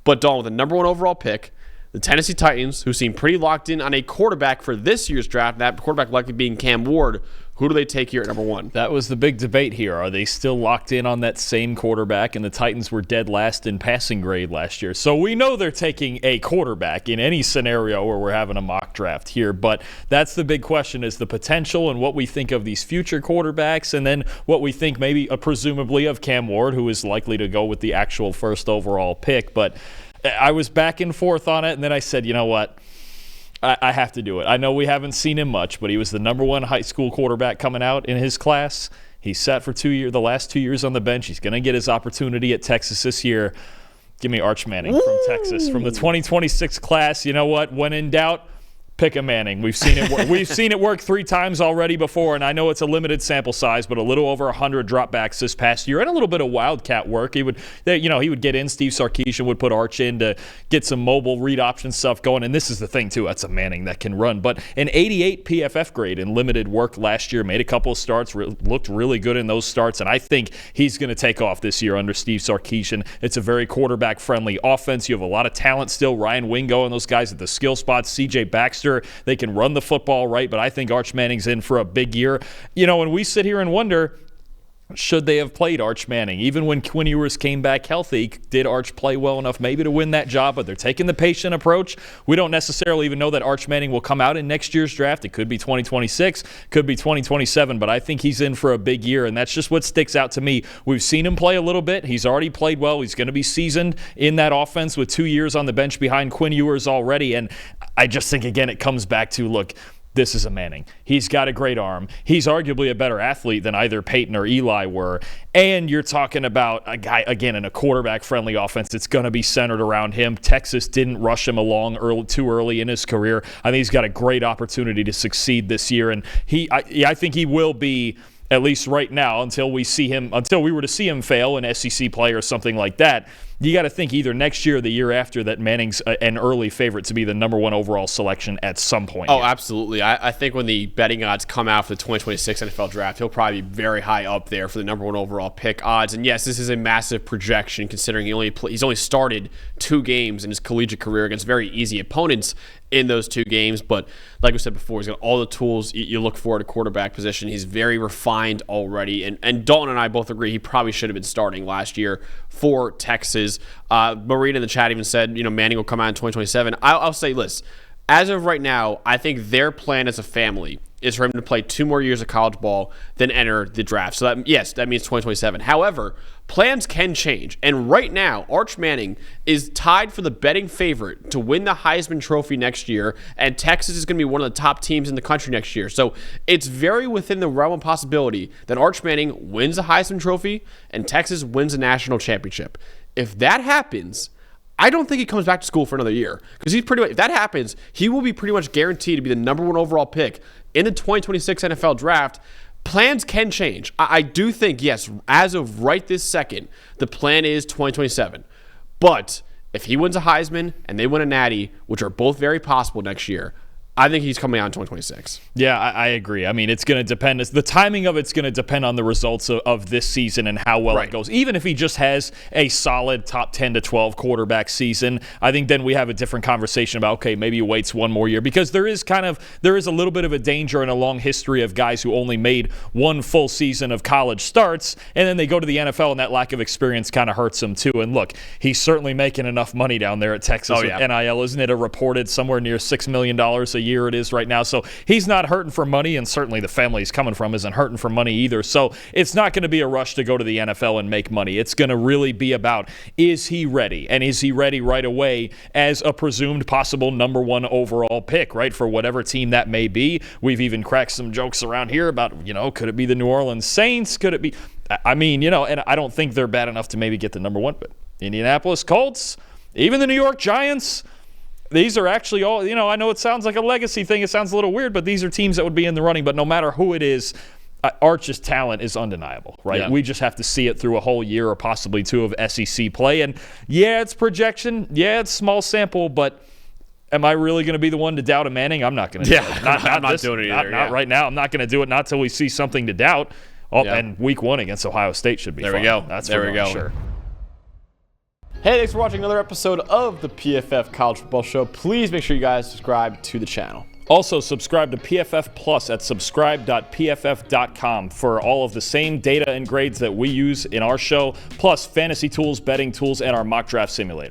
But Dalton, with the number 1 overall pick, the Tennessee Titans, who seem pretty locked in on a quarterback for this year's draft, that quarterback likely being Cam Ward, who do they take here at number 1? That was the big debate here. Are they still locked in on that same quarterback? And the Titans were dead last in passing grade last year. So we know they're taking a quarterback in any scenario where we're having a mock draft here. But that's the big question, is the potential and what we think of these future quarterbacks, and then what we think maybe presumably of Cam Ward, who is likely to go with the actual first overall pick. But I was back and forth on it, and then I said, you know what? I have to do it. I know we haven't seen him much, but he was the number 1 high school quarterback coming out in his class. He sat for the last 2 years on the bench. He's going to get his opportunity at Texas this year. Give me Arch Manning from Texas. From the 2026 class, you know what? When in doubt, pick a Manning. We've seen it work. We've seen it work 3 times already before, and I know it's a limited sample size, but a little over 100 dropbacks this past year, and a little bit of wildcat work. He would get in. Steve Sarkisian would put Arch in to get some mobile read option stuff going, and this is the thing too. That's a Manning that can run. But an 88 PFF grade in limited work last year, made a couple of starts, looked really good in those starts, and I think he's going to take off this year under Steve Sarkisian. It's a very quarterback-friendly offense. You have a lot of talent still. Ryan Wingo and those guys at the skill spots. C.J. Baxter. They can run the football right, but I think Arch Manning's in for a big year. And we sit here and wonder, should they have played Arch Manning? Even when Quinn Ewers came back healthy, did Arch play well enough maybe to win that job? But they're taking the patient approach. We don't necessarily even know that Arch Manning will come out in next year's draft. It could be 2026, could be 2027, but I think he's in for a big year, and that's just what sticks out to me. We've seen him play a little bit. He's already played well. He's going to be seasoned in that offense with 2 years on the bench behind Quinn Ewers already, and I just think, again, it comes back to, look, this is a Manning. He's got a great arm. He's arguably a better athlete than either Peyton or Eli were. And you're talking about a guy, again, in a quarterback-friendly offense. It's going to be centered around him. Texas didn't rush him along too early in his career. I think he's got a great opportunity to succeed this year. And I think he will be, at least right now, until we were to see him fail in SEC play or something like that. You got to think either next year or the year after that Manning's an early favorite to be the number 1 overall selection at some point. Oh, absolutely. I think when the betting odds come out for the 2026 NFL draft, he'll probably be very high up there for the number 1 overall pick odds. And yes, this is a massive projection considering he's only started 2 games in his collegiate career against very easy opponents in those 2 games. But like we said before, he's got all the tools you look for at a quarterback position. He's very refined already. And Dalton and I both agree he probably should have been starting last year for Texas. Marina in the chat even said, Manning will come out in 2027. I'll say this. As of right now, I think their plan as a family is for him to play 2 more years of college ball, then enter the draft. So that means 2027. However, plans can change. And right now, Arch Manning is tied for the betting favorite to win the Heisman Trophy next year, and Texas is going to be one of the top teams in the country next year. So it's very within the realm of possibility that Arch Manning wins the Heisman Trophy and Texas wins a national championship. If that happens, I don't think he comes back to school for another year, because if that happens, he will be pretty much guaranteed to be the number 1 overall pick in the 2026 NFL draft. Plans can change. I do think, yes, as of right this second, the plan is 2027. But if he wins a Heisman and they win a Natty, which are both very possible next year, I think he's coming out in 2026. Yeah, I agree. I mean, it's going to depend. The timing of it's going to depend on the results of this season and how well it goes. Even if he just has a solid top 10 to 12 quarterback season, I think then we have a different conversation about, okay, maybe he waits 1 more year, because there is a little bit of a danger in a long history of guys who only made 1 full season of college starts, and then they go to the NFL, and that lack of experience kind of hurts them too. And look, he's certainly making enough money down there at Texas with NIL. Isn't it a reported somewhere near $6 million a year it is right now? So he's not hurting for money, and certainly the family he's coming from isn't hurting for money either. So it's not going to be a rush to go to the NFL and make money. It's going to really be about, is he ready? And is he ready right away as a presumed possible number 1 overall pick, right, for whatever team that may be? We've even cracked some jokes around here about, could it be the New Orleans Saints? Could it be, and I don't think they're bad enough to maybe get the number 1, but Indianapolis Colts, even the New York Giants. These are actually all, I know it sounds like a legacy thing. It sounds a little weird, but these are teams that would be in the running. But no matter who it is, Arch's talent is undeniable, right? Yeah. We just have to see it through a whole year or possibly 2 of SEC play. And yeah, it's projection. Yeah, it's small sample, but am I really going to be the one to doubt a Manning? I'm not going to do it. I'm not doing it either. Not right now. I'm not going to do it, not until we see something to doubt. And week 1 against Ohio State should be fun. There we go. That's there we go. Sure. Hey, thanks for watching another episode of the PFF College Football Show. Please make sure you guys subscribe to the channel. Also, subscribe to PFF Plus at subscribe.pff.com for all of the same data and grades that we use in our show, plus fantasy tools, betting tools, and our mock draft simulator.